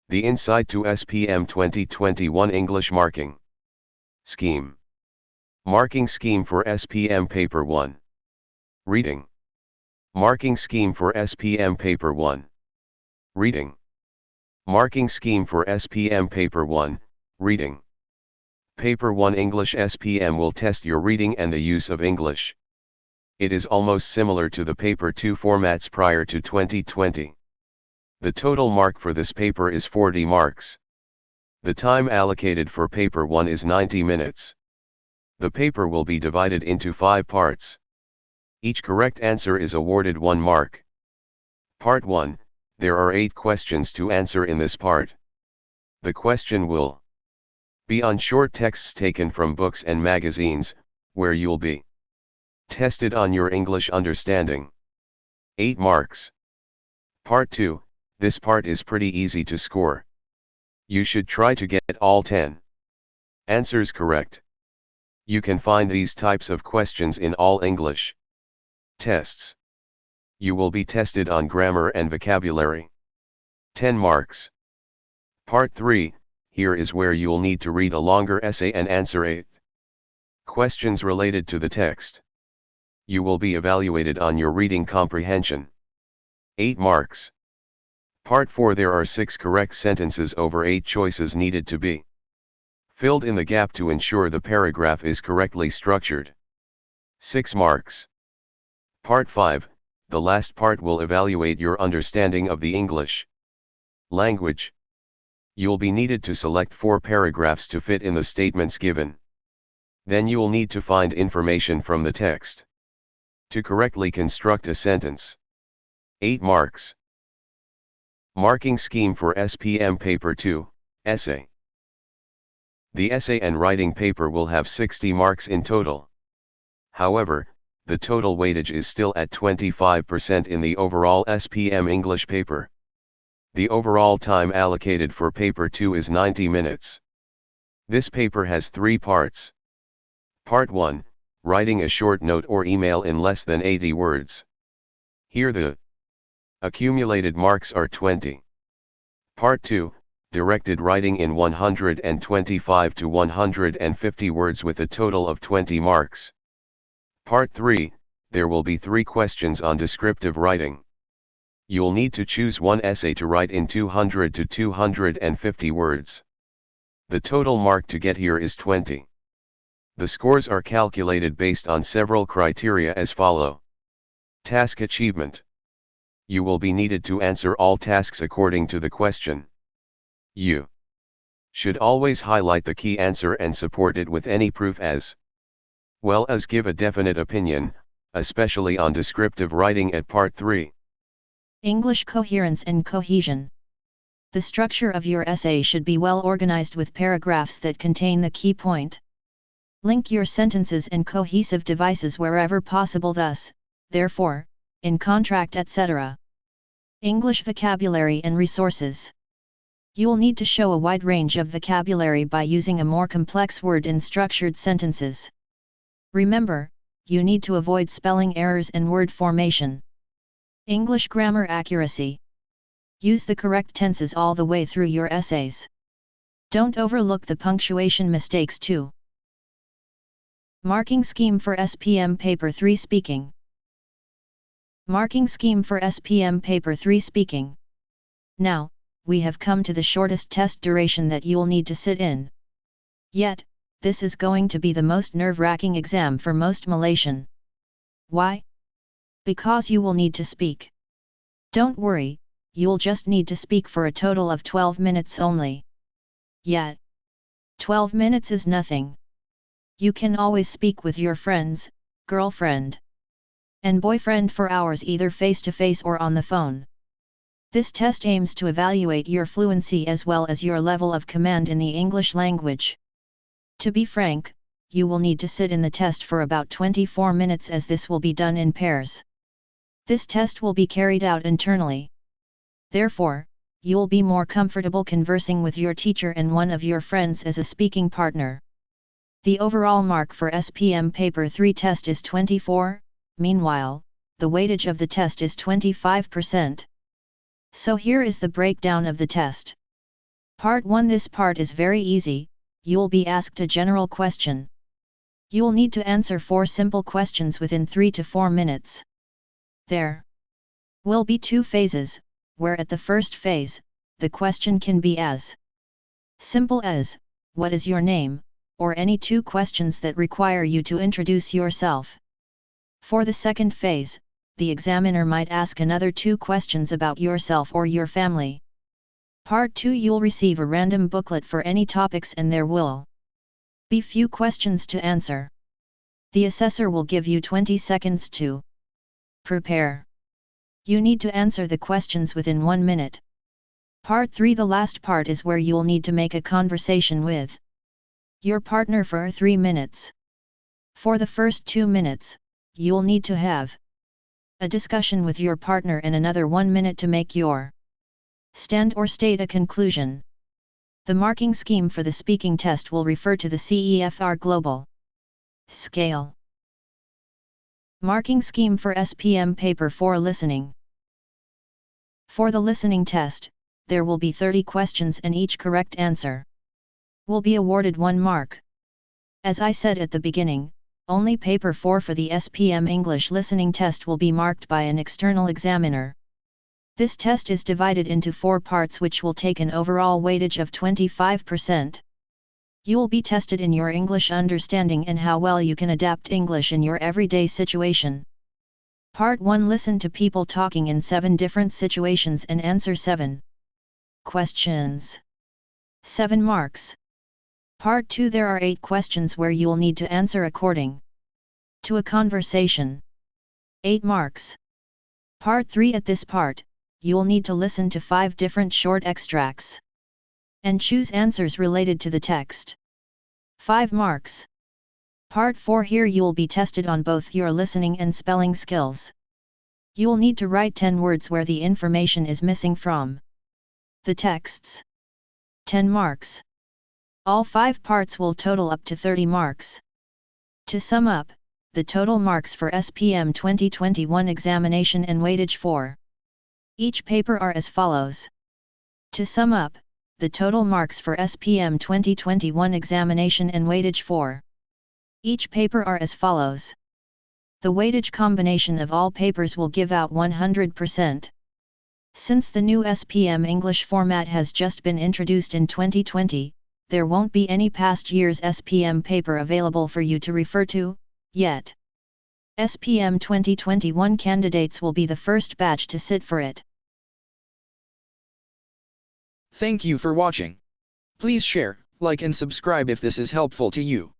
The Insight to SPM 2021 English Marking Scheme. Marking Scheme for SPM Paper 1. Reading. Marking Scheme for SPM Paper 1. Reading. Marking Scheme for SPM Paper 1, Reading. Paper 1 English SPM will test your reading and the use of English. It is almost similar to the Paper 2 formats prior to 2020. The total mark for this paper is 40 marks. The time allocated for Paper 1 is 90 minutes. The paper will be divided into 5 parts. Each correct answer is awarded 1 mark. Part 1, there are 8 questions to answer in this part. The question will be on short texts taken from books and magazines, where you'll be tested on your English understanding. 8 marks. Part 2, this part is pretty easy to score. You should try to get all 10 answers correct. You can find these types of questions in all English tests. You will be tested on grammar and vocabulary. 10 marks. Part 3, here is where you'll need to read a longer essay and answer 8 questions related to the text. You will be evaluated on your reading comprehension. 8 marks. Part 4, there are 6 correct sentences over 8 choices needed to be filled in the gap to ensure the paragraph is correctly structured. 6 marks. Part 5, the last part will evaluate your understanding of the English language. You'll be needed to select 4 paragraphs to fit in the statements given. Then you'll need to find information from the text to correctly construct a sentence. 8 marks. Marking Scheme for SPM Paper 2, Essay. The essay and writing paper will have 60 marks in total. However, the total weightage is still at 25% in the overall SPM English paper. The overall time allocated for Paper 2 is 90 minutes. This paper has 3 parts. Part 1, writing a short note or email in less than 80 words. Here the accumulated marks are 20. Part 2, directed writing in 125 to 150 words with a total of 20 marks. Part 3, there will be 3 questions on descriptive writing. You'll need to choose one essay to write in 200 to 250 words. The total mark to get here is 20. The scores are calculated based on several criteria as follow. Task achievement. You will be needed to answer all tasks according to the question. You should always highlight the key answer and support it with any proof as well as give a definite opinion, especially on descriptive writing at Part 3. English Coherence and Cohesion. The structure of your essay should be well organized with paragraphs that contain the key point. Link your sentences and cohesive devices wherever possible, thus, therefore, in contract, etc. English vocabulary and resources. You will need to show a wide range of vocabulary by using a more complex word in structured sentences. Remember, you need to avoid spelling errors and word formation. English grammar accuracy. Use the correct tenses all the way through your essays. Don't overlook the punctuation mistakes too. Marking Scheme for SPM Paper 3 Speaking. Marking Scheme for SPM Paper 3 Speaking. Now, we have come to the shortest test duration that you'll need to sit in. Yet, this is going to be the most nerve-wracking exam for most Malaysian. Why? Because you will need to speak. Don't worry, you'll just need to speak for a total of 12 minutes only. Yet, 12 minutes is nothing. You can always speak with your friends, girlfriend, and boyfriend for hours either face-to-face or on the phone. This test aims to evaluate your fluency as well as your level of command in the English language. To be frank, you will need to sit in the test for about 24 minutes as this will be done in pairs. This test will be carried out internally. Therefore, you'll be more comfortable conversing with your teacher and one of your friends as a speaking partner. The overall mark for SPM Paper 3 test is 24, meanwhile, the weightage of the test is 25%. So here is the breakdown of the test. Part 1. This part is very easy. You'll be asked a general question. You'll need to answer 4 simple questions within 3 to 4 minutes. There will be 2 phases, where at the first phase, the question can be as simple as, "What is your name?" or any 2 questions that require you to introduce yourself. For the second phase, the examiner might ask another 2 questions about yourself or your family. Part 2. You'll receive a random booklet for any topics and there will be few questions to answer. The assessor will give you 20 seconds to prepare. You need to answer the questions within 1 minute. Part 3. The last part is where you'll need to make a conversation with your partner for 3 minutes. For the first 2 minutes, you'll need to have a discussion with your partner and another 1 minute to make your stand or state a conclusion. The marking scheme for the speaking test will refer to the CEFR Global Scale. Marking scheme for SPM Paper 4 Listening. For the listening test, there will be 30 questions and each correct answer will be awarded 1 mark. As I said at the beginning, only Paper 4 for the SPM English listening test will be marked by an external examiner. This test is divided into 4 parts which will take an overall weightage of 25%. You will be tested in your English understanding and how well you can adapt English in your everyday situation. Part 1. Listen to people talking in 7 different situations and answer 7 questions. 7 marks. Part 2. There are 8 questions where you'll need to answer according to a conversation. 8 marks. Part 3. At this part, you'll need to listen to 5 different short extracts and choose answers related to the text. 5 marks. Part 4. Here you'll be tested on both your listening and spelling skills. You'll need to write 10 words where the information is missing from the texts. 10 marks. All 5 parts will total up to 30 marks. To sum up, the total marks for SPM 2021 examination and weightage for each paper are as follows. To sum up, the total marks for SPM 2021 examination and weightage for each paper are as follows. The weightage combination of all papers will give out 100%. Since the new SPM English format has just been introduced in 2020, there won't be any past year's SPM paper available for you to refer to, yet. SPM 2021 candidates will be the first batch to sit for it. Thank you for watching. Please share, like and subscribe if this is helpful to you.